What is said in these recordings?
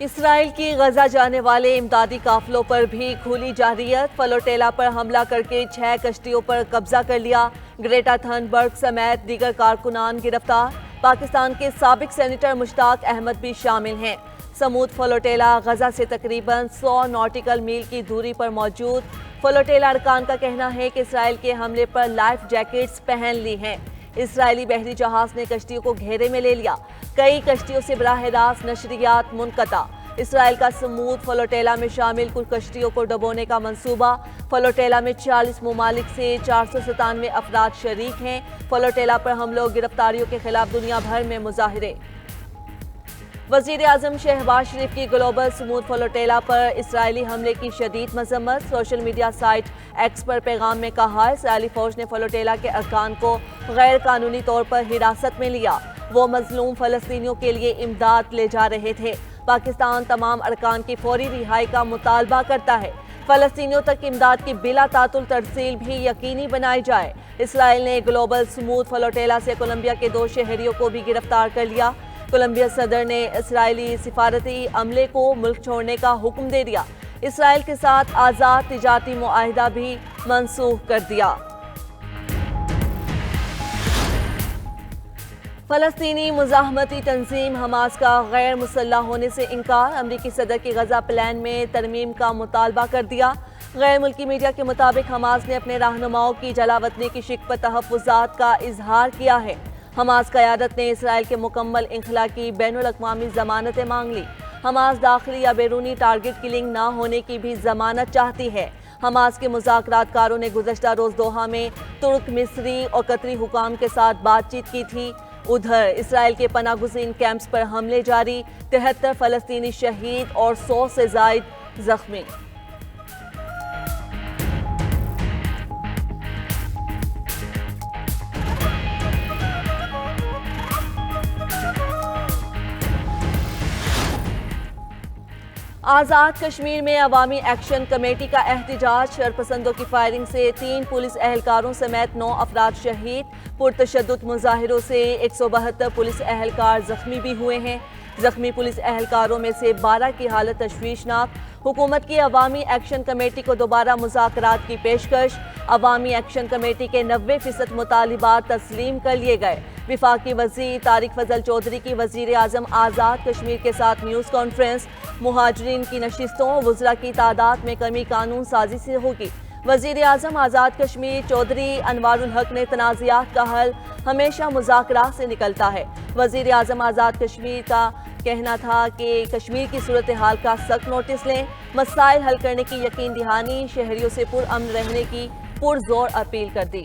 اسرائیل کی غزہ جانے والے امدادی قافلوں پر بھی کھلی جارحیت، فلوٹیلا پر حملہ کر کے 6 کشتیوں پر قبضہ کر لیا، گریٹا تھنبرگ سمیت دیگر کارکنان گرفتار، پاکستان کے سابق سینیٹر مشتاق احمد بھی شامل ہیں۔ سمود فلوٹیلا غزہ سے تقریباً 100 ناٹیکل میل کی دوری پر موجود۔ فلوٹیلا ارکان کا کہنا ہے کہ اسرائیل کے حملے پر لائف جیکٹس پہن لی ہیں۔ اسرائیلی بحری جہاز نے کشتیوں کو گھیرے میں لے لیا، کئی کشتیوں سے براہ راست نشریات منقطع۔ اسرائیل کا سمود فلوٹیلا میں شامل کچھ کشتیوں کو ڈبونے کا منصوبہ۔ فلوٹیلا میں 40 ممالک سے 497 افراد شریک ہیں۔ فلوٹیلا پر حملوں اور گرفتاریوں کے خلاف دنیا بھر میں مظاہرے۔ وزیر اعظم شہباز شریف کی گلوبل سمود فلوٹیلا پر اسرائیلی حملے کی شدید مذمت۔ سوشل میڈیا سائٹ ایکس پر پیغام میں کہا، اسرائیلی فوج نے فلوٹیلا کے ارکان کو غیر قانونی طور پر حراست میں لیا۔ وہ مظلوم فلسطینیوں کے لیے امداد لے جا رہے تھے۔ پاکستان تمام ارکان کی فوری رہائی کا مطالبہ کرتا ہے۔ فلسطینیوں تک امداد کی بلا تعطل ترسیل بھی یقینی بنائی جائے۔ اسرائیل نے گلوبل سمود فلوٹیلا سے کولمبیا کے 2 شہریوں کو بھی گرفتار کر لیا۔ کولمبیا صدر نے اسرائیلی سفارتی عملے کو ملک چھوڑنے کا حکم دے دیا۔ اسرائیل کے ساتھ آزاد تجارتی معاہدہ بھی منسوخ کر دیا۔ فلسطینی مزاحمتی تنظیم حماس کا غیر مسلح ہونے سے انکار، امریکی صدر کی غزہ پلان میں ترمیم کا مطالبہ کر دیا۔ غیر ملکی میڈیا کے مطابق حماس نے اپنے رہنماؤں کی جلاوطنی کی شق پر تحفظات کا اظہار کیا ہے۔ حماس قیادت نے اسرائیل کے مکمل انخلا کی بین الاقوامی ضمانتیں مانگ لی۔ حماس داخلی یا بیرونی ٹارگٹ کلنگ نہ ہونے کی بھی ضمانت چاہتی ہے۔ حماس کے مذاکرات کاروں نے گزشتہ روز دوحہ میں ترک، مصری اور قطری حکام کے ساتھ بات چیت کی تھی۔ ادھر اسرائیل کے پناہ گزین کیمپس پر حملے جاری، 73 فلسطینی شہید اور 100 سے زائد زخمی۔ آزاد کشمیر میں عوامی ایکشن کمیٹی کا احتجاج، شرپسندوں کی فائرنگ سے 3 پولیس اہلکاروں سمیت 9 افراد شہید۔ پرتشدد مظاہروں سے 172 پولیس اہلکار زخمی بھی ہوئے ہیں۔ زخمی پولیس اہلکاروں میں سے 12 کی حالت تشویشناک۔ حکومت کی عوامی ایکشن کمیٹی کو دوبارہ مذاکرات کی پیشکش۔ عوامی ایکشن کمیٹی کے 90% مطالبات تسلیم کر لیے گئے۔ وفاقی وزیر طارق فضل چودھری کی وزیر اعظم آزاد کشمیر کے ساتھ نیوز کانفرنس۔ مہاجرین کی نشستوں، وزراء کی تعداد میں کمی قانون سازی سے ہوگی۔ وزیر اعظم آزاد کشمیر چودھری انوار الحق نے تنازعات کا حل ہمیشہ مذاکرات سے نکلتا ہے۔ وزیر اعظم آزاد کشمیر کا کہنا تھا کہ کشمیر کی صورتحال کا سخت نوٹس لیں، مسائل حل کرنے کی یقین دہانی، شہریوں سے پرامن رہنے کی پرزور اپیل کر دی۔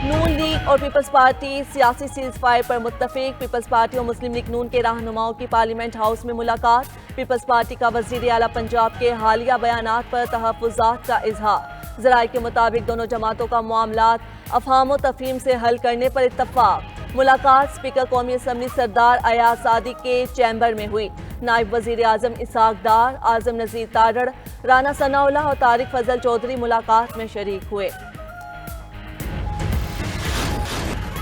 نون لیگ اور پیپلز پارٹی سیاسی سیز فائر پر متفق۔ پیپلز پارٹی اور مسلم لیگ نون کے رہنماؤں کی پارلیمنٹ ہاؤس میں ملاقات۔ پیپلز پارٹی کا وزیر اعلیٰ پنجاب کے حالیہ بیانات پر تحفظات کا اظہار۔ ذرائع کے مطابق دونوں جماعتوں کا معاملات افہام و تفہیم سے حل کرنے پر اتفاق۔ ملاقات اسپیکر قومی اسمبلی سردار ایاز صادق کے چیمبر میں ہوئی۔ نائب وزیر اعظم اسحاق ڈار، اعظم نذیر تارڑ، رانا ثناء اللہ اور طارق فضل چودھری ملاقات میں شریک ہوئے۔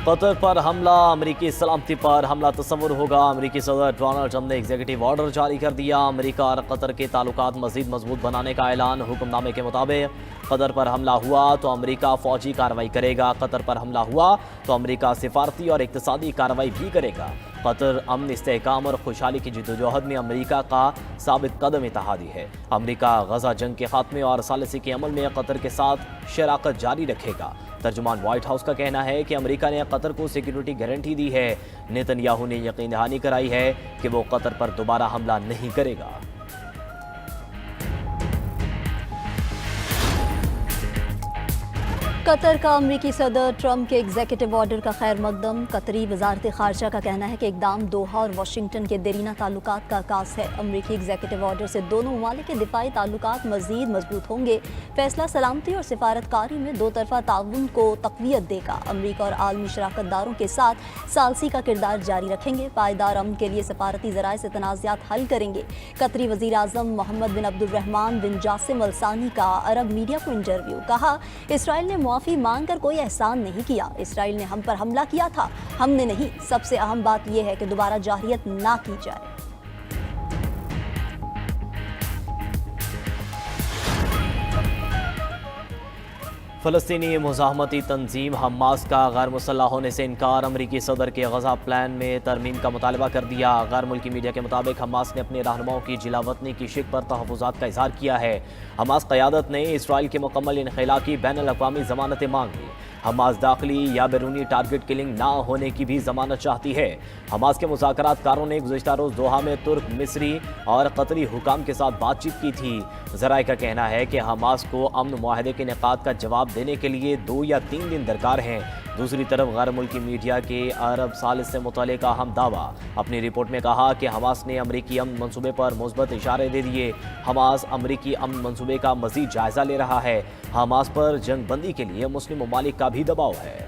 قطر پر حملہ، امریکی سلامتی پر حملہ تصور ہوگا۔ امریکی صدر ڈونلڈ ٹرمپ نے ایگزیکٹو آرڈر جاری کر دیا۔ امریکہ اور قطر کے تعلقات مزید مضبوط بنانے کا اعلان۔ حکم نامے کے مطابق قطر پر حملہ ہوا تو امریکہ فوجی کارروائی کرے گا، قطر پر حملہ ہوا تو امریکہ سفارتی اور اقتصادی کارروائی بھی کرے گا۔ قطر امن، استحکام اور خوشحالی کی جدوجہد میں امریکہ کا ثابت قدم اتحادی ہے۔ امریکہ غزہ جنگ کے خاتمے اور ثالثی کے عمل میں قطر کے ساتھ شراکت جاری رکھے گا۔ ترجمان وائٹ ہاؤس کا کہنا ہے کہ امریکہ نے قطر کو سیکیورٹی گارنٹی دی ہے۔ نیتن یاہو نے یقین دہانی کرائی ہے کہ وہ قطر پر دوبارہ حملہ نہیں کرے گا۔ قطر کا امریکی صدر ٹرمپ کے ایگزیکٹو آرڈر کا خیر مقدم۔ قطری وزارت خارجہ کا کہنا ہے کہ اقدام دوحہ اور واشنگٹن کے دیرینہ تعلقات کا عکاس ہے۔ امریکی ایگزیکٹو آرڈر سے دونوں ممالک کے دفاعی تعلقات مزید مضبوط ہوں گے۔ فیصلہ سلامتی اور سفارت کاری میں 2 طرفہ تعاون کو تقویت دے گا۔ امریکہ اور عالمی شراکت داروں کے ساتھ ثالثی کا کردار جاری رکھیں گے۔ پائیدار امن کے لیے سفارتی ذرائع سے تنازعات حل کریں گے۔ قطری وزیر اعظم محمد بن عبد الرحمن بن جاسم الثانی کا عرب میڈیا کو انٹرویو۔ کہا، اسرائیل نے معافی مانگ کر کوئی احسان نہیں کیا۔ اسرائیل نے ہم پر حملہ کیا تھا، ہم نے نہیں۔ سب سے اہم بات یہ ہے کہ دوبارہ جارحیت نہ کی جائے۔ فلسطینی مزاحمتی تنظیم حماس کا غیر مسلح ہونے سے انکار، امریکی صدر کے غزہ پلان میں ترمیم کا مطالبہ کر دیا۔ غیر ملکی میڈیا کے مطابق حماس نے اپنے رہنماؤں کی جلا وطنی کی شک پر تحفظات کا اظہار کیا ہے۔ حماس قیادت نے اسرائیل کے مکمل انخلا کی بین الاقوامی ضمانتیں مانگی۔ حماس داخلی یا بیرونی ٹارگٹ کلنگ نہ ہونے کی بھی ضمانت چاہتی ہے۔ حماس کے مذاکرات کاروں نے گزشتہ روز دوحہ میں ترک، مصری اور قطری حکام کے ساتھ بات چیت کی تھی۔ ذرائع کا کہنا ہے کہ حماس کو امن معاہدے کے انعقاد کا جواب دینے کے لیے 2 یا 3 دن درکار ہیں۔ دوسری طرف غیر ملکی میڈیا کے عرب ثالث سے متعلق اہم دعویٰ اپنی رپورٹ میں کہا کہ حماس نے امریکی امن منصوبے پر مثبت اشارے دے دیے۔ حماس امریکی امن منصوبے کا مزید جائزہ لے رہا ہے۔ حماس پر جنگ بندی کے لیے مسلم ممالک کا بھی دباؤ ہے۔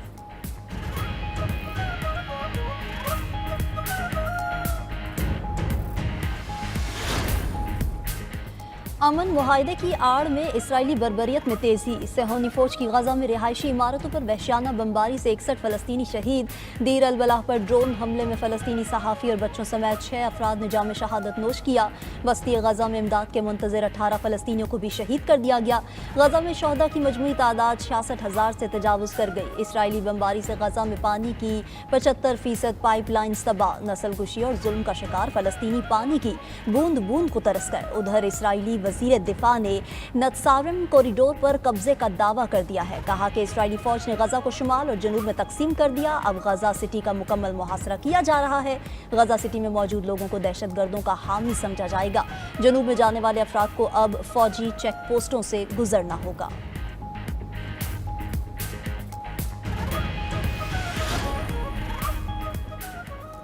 امن معاہدے کی آڑ میں اسرائیلی بربریت میں تیزی، صہیونی فوج کی غزہ میں رہائشی عمارتوں پر وحشیانہ بمباری سے 61 فلسطینی شہید۔ دیر البلح پر ڈرون حملے میں فلسطینی صحافی اور بچوں سمیت 6 افراد نے جام شہادت نوش کیا۔ وسطی غزہ میں امداد کے منتظر 18 فلسطینیوں کو بھی شہید کر دیا گیا۔ غزہ میں شہداء کی مجموعی تعداد 66,000 سے تجاوز کر گئی۔ اسرائیلی بمباری سے غزہ میں پانی کی 75% پائپ لائنز تباہ، نسل کشی اور ظلم کا شکار فلسطینی پانی کی بوند بوند کو ترس گئے۔ ادھر اسرائیلی وزیر دفاع نے نتسارم کوریڈور پر قبضے کا دعویٰ کر دیا ہے۔ کہا کہ اسرائیلی فوج نے غزہ کو شمال اور جنوب میں تقسیم کر دیا۔ اب غزہ سٹی کا مکمل محاصرہ کیا جا رہا ہے۔ غزہ سٹی میں موجود لوگوں کو دہشت گردوں کا حامی سمجھا جائے گا۔ جنوب میں جانے والے افراد کو اب فوجی چیک پوسٹوں سے گزرنا ہوگا۔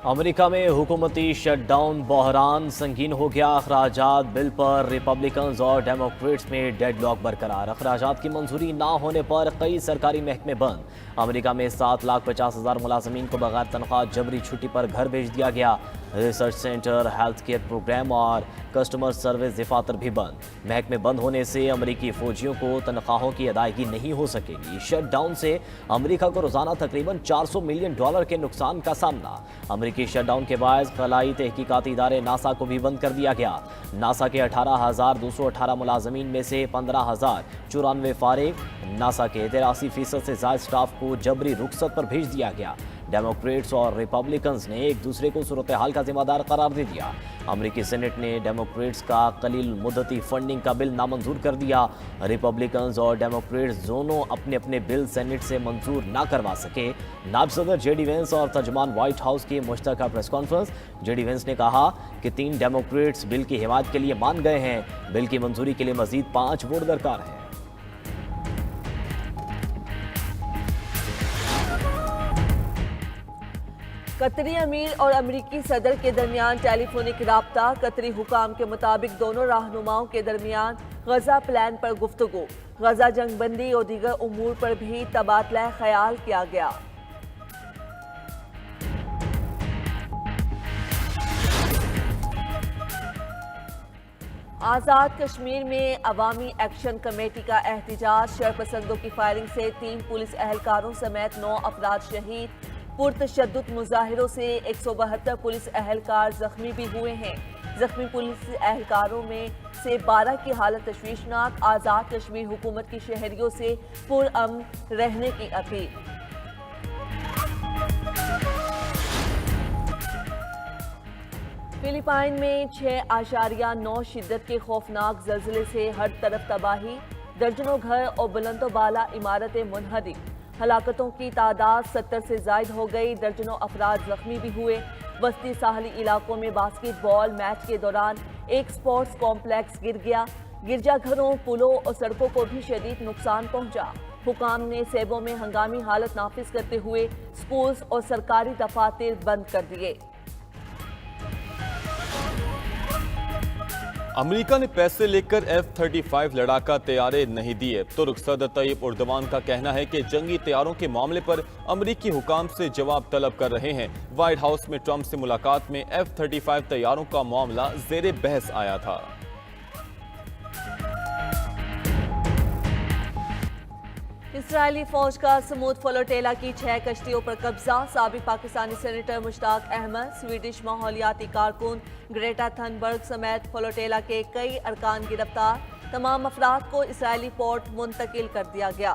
امریکہ میں حکومتی شٹ ڈاؤن بحران سنگین ہو گیا۔ اخراجات بل پر ریپبلکنز اور ڈیموکریٹس میں ڈیڈ لاک برقرار۔ اخراجات کی منظوری نہ ہونے پر کئی سرکاری محکمے بند۔ امریکہ میں 7,50,000 ملازمین کو بغیر تنخواہ جبری چھٹی پر گھر بھیج دیا گیا۔ Research centre, health care programme اور کسٹمر سروس دفاتر بھی بند۔ محکمے بند ہونے سے امریکی فوجیوں کو تنخواہوں کی ادائیگی نہیں ہو سکے گی۔ شٹ ڈاؤن سے امریکہ کو روزانہ تقریباً $400 ملین کے نقصان کا سامنا۔ امریکی شٹ ڈاؤن کے باعث خلائی تحقیقاتی ادارے ناسا کو بھی بند کر دیا گیا۔ ناسا کے 18,218 ملازمین میں سے 15,094 فارغ۔ ناسا کے 83% سے زائد سٹاف کو جبری رخصت پر بھیج دیا گیا۔ ڈیموکریٹس اور ریپبلکنز نے ایک دوسرے کو صورتحال کا ذمہ دار قرار دے دیا۔ امریکی سینٹ نے ڈیموکریٹس کا قلیل مدتی فنڈنگ کا بل نامنظور کر دیا۔ ریپبلکنز اور ڈیموکریٹس دونوں اپنے اپنے بل سینٹ سے منظور نہ کروا سکے۔ نائب صدر جے ڈی وینس اور ترجمان وائٹ ہاؤس کی مشترکہ press conference. J D Vance نے کہا کہ 3 ڈیموکریٹس بل کی حمایت کے لیے مان گئے ہیں۔ بل کی منظوری کے لیے مزید 5 ووٹ درکار ہیں۔ قطری امیر اور امریکی صدر کے درمیان ٹیلی فونک رابطہ۔ قطری حکام کے مطابق دونوں رہنماؤں کے درمیان غزہ پلان پر گفتگو، غزہ جنگ بندی اور دیگر امور پر بھی تبادلہ خیال کیا گیا۔ آزاد کشمیر میں عوامی ایکشن کمیٹی کا احتجاج، شرپسندوں کی فائرنگ سے 3 پولیس اہلکاروں سمیت 9 افراد شہید۔ پرتشدد مظاہروں سے 172 پولیس اہلکار زخمی بھی ہوئے ہیں۔ زخمی پولیس اہلکاروں میں سے 12 کی حالت تشویشناک۔ آزاد کشمیر حکومت کی شہریوں سے پرامن رہنے کی اپیل۔ فلپائن میں 6.9 شدت کے خوفناک زلزلے سے ہر طرف تباہی، درجنوں گھر اور بلند و بالا عمارتیں منہدم۔ ہلاکتوں کی تعداد 70 سے زائد ہو گئی، درجنوں افراد زخمی بھی ہوئے۔ وسطی ساحلی علاقوں میں باسکٹ بال میچ کے دوران ایک سپورٹس کمپلیکس گر گیا۔ گرجا گھروں، پلوں اور سڑکوں کو بھی شدید نقصان پہنچا۔ حکام نے سیبو میں ہنگامی حالت نافذ کرتے ہوئے سکولز اور سرکاری دفاتر بند کر دیے۔ امریکہ نے پیسے لے کر F-35 لڑاکا طیارے نہیں دیے۔ ترک صدر طیب اردوان کا کہنا ہے کہ جنگی طیاروں کے معاملے پر امریکی حکام سے جواب طلب کر رہے ہیں۔ وائٹ ہاؤس میں ٹرمپ سے ملاقات میں F-35 طیاروں کا معاملہ زیر بحث آیا تھا۔ اسرائیلی فوج کا سمود فلوٹیلا کی 6 کشتیوں پر قبضہ۔ سابق پاکستانی سینیٹر مشتاق احمد، سویڈش ماحولیاتی کارکن گریٹا تھنبرگ سمیت فلوٹیلا کے کئی ارکان گرفتار۔ تمام افراد کو اسرائیلی پورٹ منتقل کر دیا گیا۔